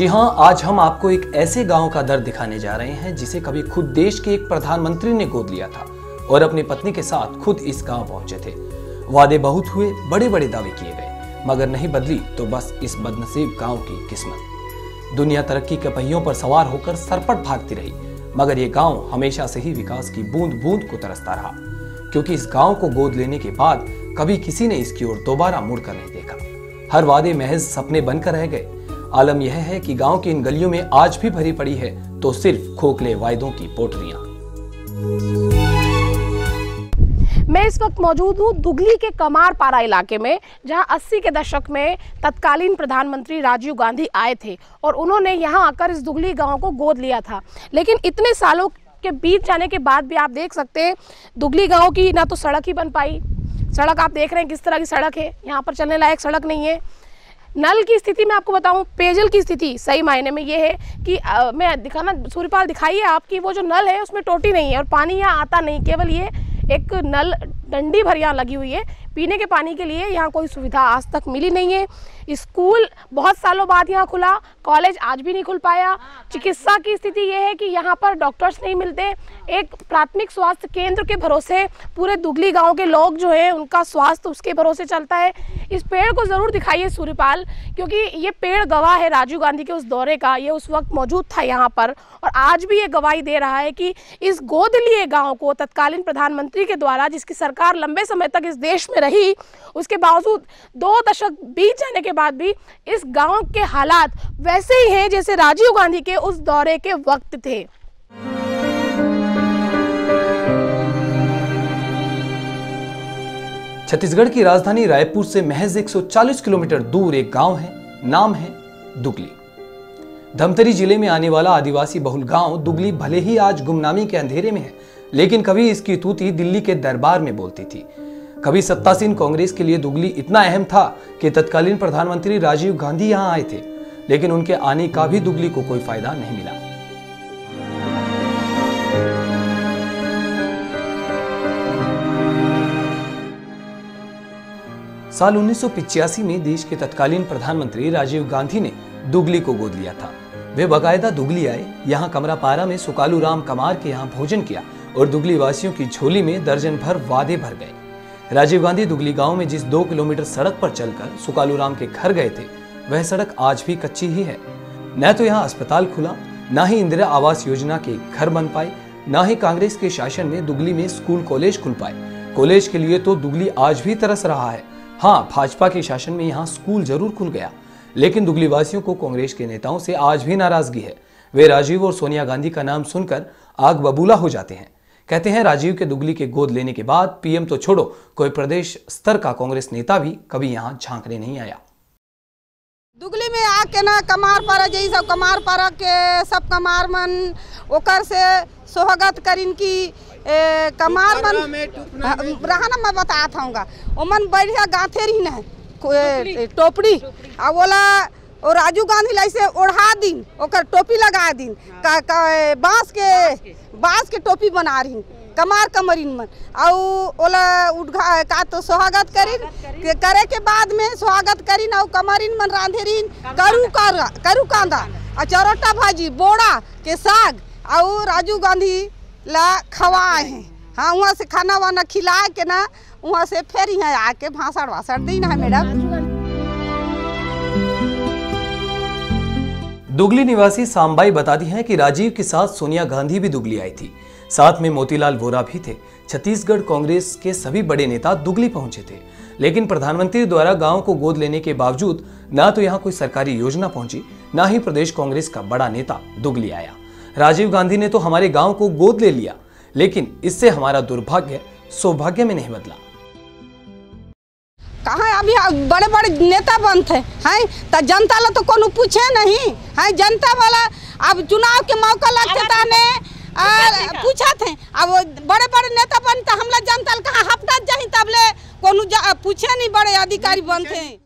जी हाँ, आज हम आपको एक ऐसे गांव का दर्द दिखाने जा रहे हैं जिसे कभी खुद देश के एक प्रधानमंत्री ने गोद लिया था और अपनी पत्नी के साथ खुद इस गांव पहुंचे थे। वादे बहुत हुए, बड़े बड़े दावे किए गए, मगर नहीं बदली तो बस इस बदनसीब गांव की किस्मत। दुनिया तरक्की के पहियों पर सवार होकर सरपट भागती रही, मगर ये गांव हमेशा से ही विकास की बूंद बूंद को तरसता रहा, क्योंकि इस गांव को गोद लेने के बाद कभी किसी ने इसकी ओर दोबारा मुड़कर नहीं देखा। हर वादे महज सपने बनकर रह गए। आलम यह है कि गांव की इन गलियों में आज भी भरी पड़ी है तो सिर्फ खोखले वायदों की पोटलियां। मैं इस वक्त मौजूद हूँ दुगली के कमारपारा इलाके में, जहां 80 के दशक में तत्कालीन प्रधानमंत्री राजीव गांधी आए थे और उन्होंने यहां आकर इस दुगली गांव को गोद लिया था। लेकिन इतने सालों के बीत जाने के बाद भी आप देख सकते हैं दुगली गांव की ना तो सड़क ही बन पाई। सड़क आप देख रहे हैं किस तरह की सड़क है, यहाँ पर चलने लायक सड़क नहीं है। नल की स्थिति मैं आपको बताऊं, पेयजल की स्थिति सही मायने में ये है कि मैं दिखाना, सूर्यपाल दिखाइए आपकी, वो जो नल है उसमें टोटी नहीं है और पानी यहाँ आता नहीं, केवल ये एक नल डंडी भर यहाँ लगी हुई है। पीने के पानी के लिए यहाँ कोई सुविधा आज तक मिली नहीं है। स्कूल बहुत सालों बाद यहाँ खुला, कॉलेज आज भी नहीं खुल पाया। चिकित्सा की स्थिति ये है कि यहाँ पर डॉक्टर्स नहीं मिलते। एक प्राथमिक स्वास्थ्य केंद्र के भरोसे पूरे दुगली गांव के लोग जो हैं उनका स्वास्थ्य उसके भरोसे चलता है। इस पेड़ को ज़रूर दिखाइए सूर्यपाल, क्योंकि ये पेड़ गवाह है राजीव गांधी के उस दौरे का। ये उस वक्त मौजूद था यहाँ पर और आज भी ये गवाही दे रहा है कि इस गोद लिए गाँव को तत्कालीन प्रधानमंत्री के द्वारा, जिसकी सरकार लंबे समय तक इस देश में रही, उसके बावजूद 2 दशक बीत जाने के बाद भी इस गांव के हालात वैसे ही हैं जैसे राजीव गांधी के उस दौरे के वक्त थे। छत्तीसगढ़ की राजधानी रायपुर से महज 140 किलोमीटर दूर एक गांव है, नाम है दुगली। धमतरी जिले में आने वाला आदिवासी बहुल गांव दुगली भले ही आज गुमनामी के अंधेरे में है, लेकिन कभी इसकी तूती दिल्ली के दरबार में बोलती थी। कभी सत्तासीन कांग्रेस के लिए दुगली इतना अहम था कि तत्कालीन प्रधानमंत्री राजीव गांधी यहां आए थे, लेकिन उनके आने का भी दुगली को कोई फायदा नहीं मिला। साल 1985 में देश के तत्कालीन प्रधानमंत्री राजीव गांधी ने दुगली को गोद लिया था। वे बाकायदा दुगली आए, यहाँ कमरापारा में सुकालू राम कमार के यहाँ भोजन किया और दुगली वासियों की झोली में दर्जन भर वादे भर गए। राजीव गांधी दुगली गांव में जिस 2 किलोमीटर सड़क पर चलकर सुकालू राम के घर गए थे, वह सड़क आज भी कच्ची ही है। न तो यहाँ अस्पताल खुला, न ही इंदिरा आवास योजना के घर बन पाए, न ही कांग्रेस के शासन में दुगली में स्कूल कॉलेज खुल पाए। कॉलेज के लिए तो दुगली आज भी तरस रहा है। हाँ, भाजपा के शासन में यहाँ स्कूल जरूर खुल गया, लेकिन दुगली वासियों को कांग्रेस के नेताओं से आज भी नाराजगी है। वे राजीव और सोनिया गांधी का नाम सुनकर आग बबूला हो जाते हैं। कहते हैं राजीव के दुगली के गोद लेने के बाद पीएम तो छोड़ो, कोई प्रदेश स्तर का कांग्रेस नेता भी कभी यहाँ झांकने नहीं आया। दुगली में आके ना कमारपारा जई सब कमारपारा के सब कमार मन ओकर से स्वागत करिन की कमार मन रहना मैं बताया था ओमन बढ़िया गाथे रही ना टोपड़ी आ बोला और राजीव गांधी लाइसे ओढ़ा दिन ओकर टोपी लगा दिन बांस के टोपी बना रही कमार कमरिन मन आउ ओला उठा का तो स्वागत करिन करे के बाद में स्वागत करिन आउ कमरिन मन रांधेरिन करू कांदा आ चरोटा भाजी बोड़ा के साग आउ राजीव गांधी ला खवाए हैं। हाँ, वहाँ से खाना वाना खिला के ना वहाँ से फिर यहाँ आके भाषण वासण दी ना मैडम। दुगली निवासी सांबाई बताती हैं कि राजीव के साथ सोनिया गांधी भी दुगली आई थी, साथ में मोतीलाल वोरा भी थे। छत्तीसगढ़ कांग्रेस के सभी बड़े नेता दुगली पहुंचे थे, लेकिन प्रधानमंत्री द्वारा गांव को गोद लेने के बावजूद ना तो यहां कोई सरकारी योजना पहुंची, ना ही प्रदेश कांग्रेस का बड़ा नेता दुगली आया। राजीव गांधी ने तो हमारे गांव को गोद ले लिया, लेकिन इससे हमारा दुर्भाग्य सौभाग्य में नहीं बदला। कहाँ अभी बड़े बड़े नेता बनते हैं तो जनता ला तो कोनो पूछे नहीं है। जनता वाला अब चुनाव के मौका लगते ताने पूछा थे। अब बड़े बड़े नेता बनते हमला जनता कहाँ हफ्ता जाही तबले कोनो पूछे नहीं, बड़े अधिकारी बनते हैं।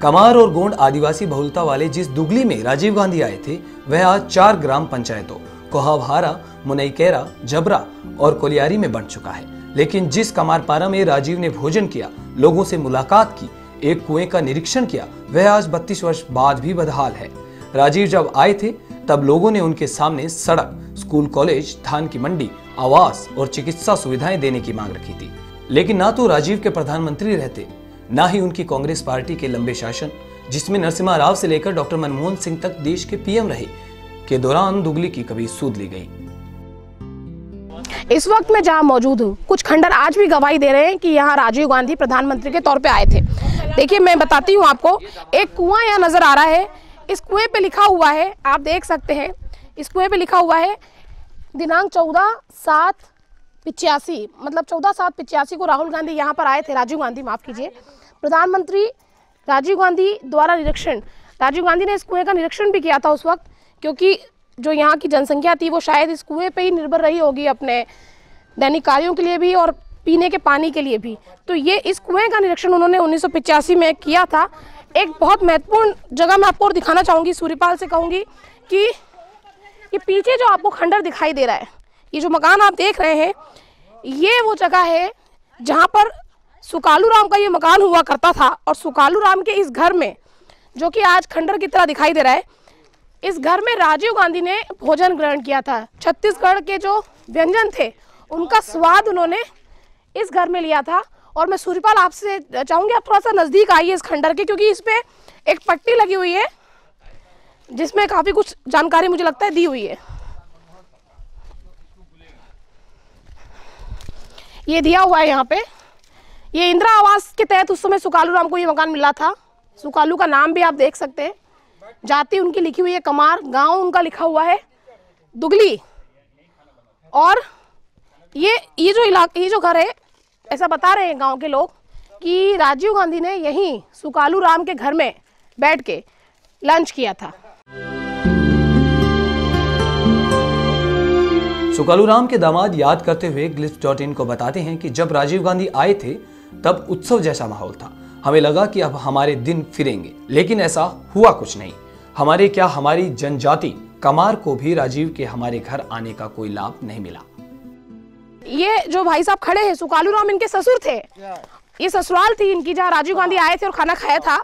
कमार और गोंड आदिवासी बहुलता वाले जिस दुगली में राजीव गांधी आए थे, वह आज 4 ग्राम पंचायतों कोहाभारा, मुनईकेरा, जबरा और कोलियारी में बंट चुका है। लेकिन जिस कमारपारा में राजीव ने भोजन किया, लोगों से मुलाकात की, एक कुएं का निरीक्षण किया, वह आज 32 वर्ष बाद भी बदहाल है। राजीव जब आए थे तब लोगों ने उनके सामने सड़क, स्कूल, कॉलेज, धान की मंडी, आवास और चिकित्सा सुविधाएं देने की मांग रखी थी। लेकिन ना तो राजीव के प्रधानमंत्री रहते, ना ही उनकी कांग्रेस पार्टी के लंबे शासन, जिसमें नरसिम्हा राव से लेकर डॉक्टर मनमोहन सिंह तक देश के पीएम रहे, के दौरान दुगली की कभी सूद ली गई। इस वक्त मैं जहां मौजूद हूं, कुछ खंडर आज भी गवाही दे रहे हैं कि यहां राजीव गांधी प्रधानमंत्री के तौर पे आए थे। देखिए, मैं बताती हूं आपको, एक कुआं यहां नजर आ रहा है। इस कुएं पे लिखा हुआ है, आप देख सकते हैं, इस कुएं पे लिखा हुआ है दिनांक 14/7/85, मतलब 14/7/85 को राहुल गांधी यहाँ पर आए थे, राजीव गांधी, माफ कीजिए, प्रधानमंत्री राजीव गांधी द्वारा निरीक्षण। राजीव गांधी ने इस कुएं का निरीक्षण भी किया था उस वक्त, क्योंकि जो यहाँ की जनसंख्या थी वो शायद इस कुएं पे ही निर्भर रही होगी अपने दैनिक कार्यों के लिए भी और पीने के पानी के लिए भी। तो ये इस कुएं का निरीक्षण उन्होंने 1985 में किया था। एक बहुत महत्वपूर्ण जगह मैं आपको और दिखाना चाहूँगी, सूर्यपाल से कहूँगी कि ये पीछे जो आपको खंडर दिखाई दे रहा है, ये जो मकान आप देख रहे हैं, ये वो जगह है जहाँ पर सुकालू राम का ये मकान हुआ करता था। और सुकालू राम के इस घर में, जो कि आज खंडर की तरह दिखाई दे रहा है, इस घर में राजीव गांधी ने भोजन ग्रहण किया था। छत्तीसगढ़ के जो व्यंजन थे उनका स्वाद उन्होंने इस घर में लिया था। और मैं सूर्यपाल आपसे चाहूंगी, आप थोड़ा सा नजदीक आइए इस खंडर के, क्योंकि इस पे एक पट्टी लगी हुई है जिसमें काफी कुछ जानकारी मुझे लगता है दी हुई है। ये दिया हुआ है यहाँ पे, ये इंदिरा आवास के तहत उस समय सुकालू राम को ये मकान मिला था। सुकालू का नाम भी आप देख सकते हैं, जाति उनकी लिखी हुई है कमार, गांव उनका लिखा हुआ है दुगली। और ये जो इलाका, ये जो घर है, ऐसा बता रहे हैं गांव के लोग कि राजीव गांधी ने यहीं सुकालू राम के घर में बैठ के लंच किया था। सुकालू राम के दामाद याद करते हुए Glitz.in को बताते हैं कि जब राजीव गांधी आए थे तब उत्सव जैसा माहौल था। हमें लगा कि अब हमारे दिन फिरेंगे, लेकिन ऐसा हुआ कुछ नहीं। हमारे क्या, हमारी जनजाति कमार को भी राजीव के हमारे घर आने का कोई लाभ नहीं मिला। ये जो भाई साहब खड़े हैं, सुकालू राम इनके ससुर थे, ये ससुराल थी इनकी जहाँ राजीव गांधी आए थे और खाना खाया था।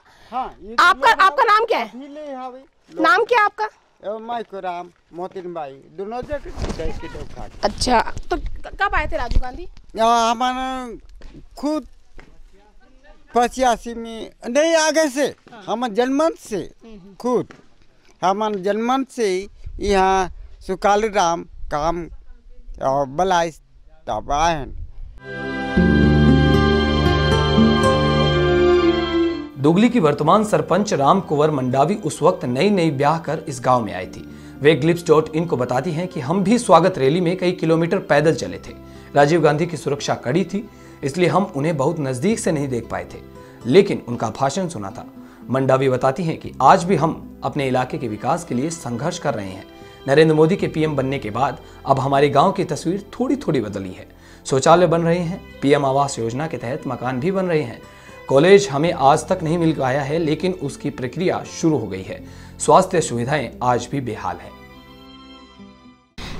आपका नाम क्या है? नाम क्या है आपका? राम मोतिन भाई, दोनों जगह। अच्छा, तो कब आए थे राजीव गांधी? हमारा खुद 85 में नहीं, आगे से हम जन्मन से खुद हम जन्मन से यहाँ सुकालू राम काम और बलाई तब आए हैं। दुगली की वर्तमान सरपंच राम कुंवर मंडावी उस वक्त नई ब्याह कर इस गांव में आई थी। वे Glitz.in को बताती हैं कि हम भी स्वागत रैली में कई किलोमीटर पैदल चले थे। राजीव गांधी की सुरक्षा कड़ी थी, इसलिए हम उन्हें बहुत नजदीक से नहीं देख पाए थे, लेकिन उनका भाषण सुना था। मंडावी बताती हैं कि आज भी हम अपने इलाके के विकास के लिए संघर्ष कर रहे हैं। नरेंद्र मोदी के पीएम बनने के बाद अब हमारे गांव की तस्वीर थोड़ी थोड़ी बदली है। शौचालय बन रहे हैं, पीएम आवास योजना के तहत मकान भी बन रहे हैं। कॉलेज हमें आज तक नहीं मिल पाया है, लेकिन उसकी प्रक्रिया शुरू हो गई है। स्वास्थ्य सुविधाएं आज भी बेहाल है।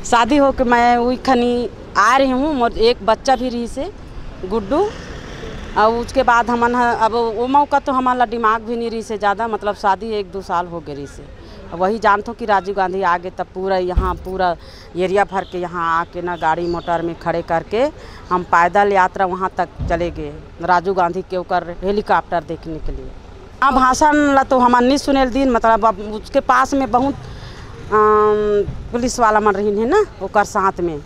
शादी हो के मैं वही खनी आ रही हूँ, एक बच्चा भी रही से गुड्डू। और उसके बाद हमन अब वो मौका तो हमारा दिमाग भी नहीं रही से ज़्यादा, मतलब शादी 1-2 साल हो गई रही से। वही जानते हो कि राजीव गांधी आगे तब पूरा यहाँ पूरा एरिया भर के यहाँ आके ना गाड़ी मोटर में खड़े करके हम पैदल यात्रा वहाँ तक चले गए राजीव गांधी के ऊपर हेलीकॉप्टर देखने के लिए। अब भाषण ला तो हमारे नहीं सुने दिन, मतलब अब उसके पास में बहुत पुलिस वाला मन रही है ना ओकर साथ में,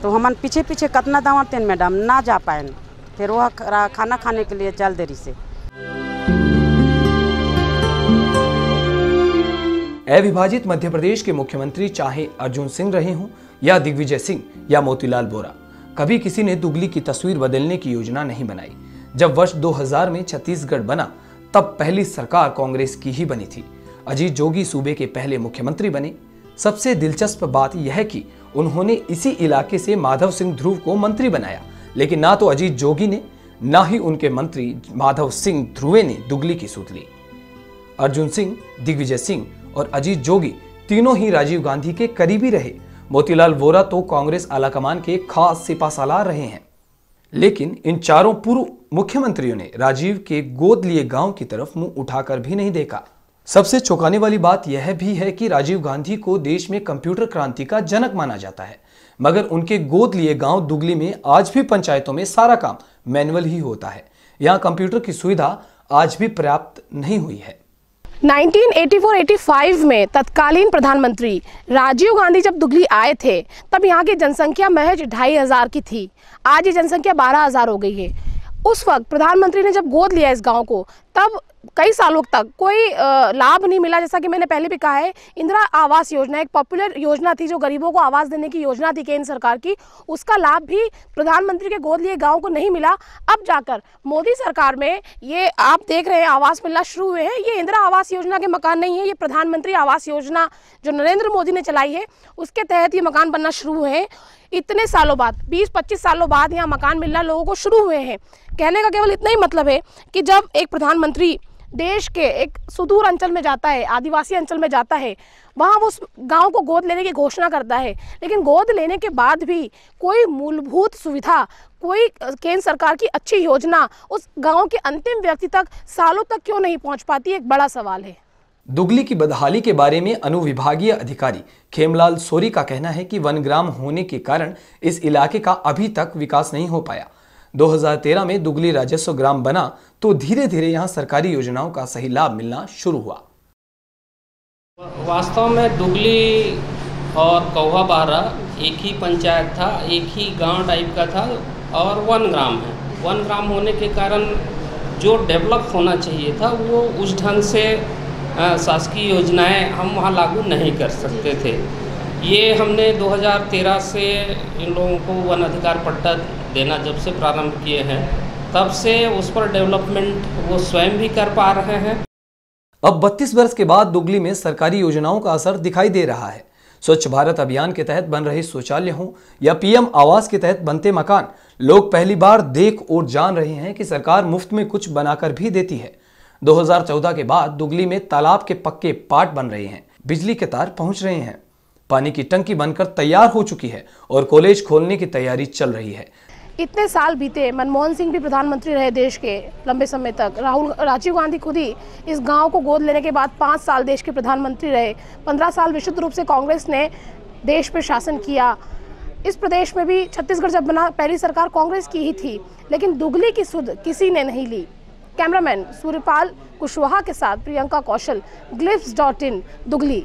तो हमन पीछे पीछे कितना दवाते मैडम ना जा पाए। फिर वह खाना खाने के लिए चल देरी से। अविभाजित मध्य प्रदेश के मुख्यमंत्री चाहे अर्जुन सिंह रहे हों या दिग्विजय सिंह या मोतीलाल वोरा, कभी किसी ने दुगली की तस्वीर बदलने की योजना नहीं बनाई। जब वर्ष 2000 में छत्तीसगढ़ बना तब पहली सरकार कांग्रेस की ही बनी थी। अजीत जोगी सूबे के पहले मुख्यमंत्री बने। सबसे दिलचस्प बात यह कि उन्होंने इसी इलाके से माधव सिंह ध्रुव को मंत्री बनाया, लेकिन ना तो अजीत जोगी ने ना ही उनके मंत्री माधव सिंह ध्रुवे ने दुगली की सूद ली। अर्जुन सिंह, दिग्विजय सिंह और अजीत जोगी तीनों ही राजीव गांधी के करीबी रहे। मोतीलाल वोरा तो कांग्रेस आलाकमान के खास सिपाहसालार रहे हैं। लेकिन इन चारों पूर्व मुख्यमंत्रियों ने राजीव के गोद लिए गांव की तरफ मुंह उठाकर भी नहीं देखा। सबसे चौंकाने वाली बात यह भी है कि राजीव गांधी को देश में कंप्यूटर क्रांति का जनक माना जाता है, मगर उनके गोद लिए गांव दुगली में आज भी पंचायतों में सारा काम मैनुअल ही होता है। यहाँ कंप्यूटर की सुविधा आज भी पर्याप्त नहीं हुई है। 1984-85 में तत्कालीन प्रधानमंत्री राजीव गांधी जब दुगली आए थे तब यहाँ की जनसंख्या महज 2500 की थी। आज ये जनसंख्या 12,000 हो गई है। उस वक्त प्रधानमंत्री ने जब गोद लिया इस गांव को तब कई सालों तक कोई लाभ नहीं मिला। जैसा कि मैंने पहले भी कहा है, इंदिरा आवास योजना एक पॉपुलर योजना थी जो गरीबों को आवास देने की योजना थी केंद्र सरकार की, उसका लाभ भी प्रधानमंत्री के गोद लिए गांव को नहीं मिला। अब जाकर मोदी सरकार में ये आप देख रहे हैं आवास मिलना शुरू हुए हैं। ये इंदिरा आवास योजना के मकान नहीं है, ये प्रधानमंत्री आवास योजना जो नरेंद्र मोदी ने चलाई है उसके तहत ये मकान बनना शुरू हुए हैं। इतने सालों बाद 20-25 सालों बाद यहाँ मकान मिलना लोगों को शुरू हुए हैं। कहने का केवल इतना ही मतलब है कि जब एक प्रधानमंत्री देश के एक सुदूर अंचल में जाता है, आदिवासी अंचल में जाता है, वहाँ वो उस गांव को गोद लेने की घोषणा करता है, लेकिन गोद लेने के बाद भी कोई मूलभूत सुविधा, कोई केंद्र सरकार की अच्छी योजना उस गांव के अंतिम व्यक्ति तक सालों तक क्यों नहीं पहुँच पाती, एक बड़ा सवाल है। दुगली की बदहाली के बारे में अनुविभागीय अधिकारी खेमलाल सोरी का कहना है कि वनग्राम होने के कारण इस इलाके का अभी तक विकास नहीं हो पाया। 2013 में दुगली राजस्व ग्राम बना तो धीरे धीरे यहाँ सरकारी योजनाओं का सही लाभ मिलना शुरू हुआ। वास्तव में दुगली और कौहा बारा एक ही पंचायत था, एक ही गांव टाइप का था और वन ग्राम है। वन ग्राम होने के कारण जो डेवलप होना चाहिए था वो उस ढंग से शासकीय योजनाएं हम वहाँ लागू नहीं कर सकते थे। ये हमने 2013 से इन लोगों को वन अधिकार पट्टा देना जब से प्रारंभ किए हैं तब से उस पर डेवलपमेंट वो स्वयं भी कर पा रहे हैं। अब 32 वर्ष के बाद दुगली में सरकारी योजनाओं का असर दिखाई दे रहा है। स्वच्छ भारत अभियान के तहत बन रहे शौचालय हों या पीएम आवास के तहत बनते मकान, लोग पहली बार देख और जान रहे हैं कि सरकार मुफ्त में कुछ बनाकर भी देती है। 2014 के बाद दुगली में तालाब के पक्के पाट बन रहे हैं, बिजली के तार पहुंच रहे हैं, पानी की टंकी बनकर तैयार हो चुकी है और कॉलेज खोलने की तैयारी चल रही है। इतने साल बीते, मनमोहन सिंह भी प्रधानमंत्री रहे देश के लंबे समय तक, राजीव गांधी खुद ही इस गांव को गोद लेने के बाद 5 साल देश के प्रधानमंत्री रहे, 15 साल विशुद्ध रूप से कांग्रेस ने देश पर शासन किया। इस प्रदेश में भी छत्तीसगढ़ जब बना पहली सरकार कांग्रेस की ही थी, लेकिन दुगली की सुध किसी ने नहीं ली। कैमरामैन सूर्यपाल कुशवाहा के साथ प्रियंका कौशल, Glimpse.in, दुगली।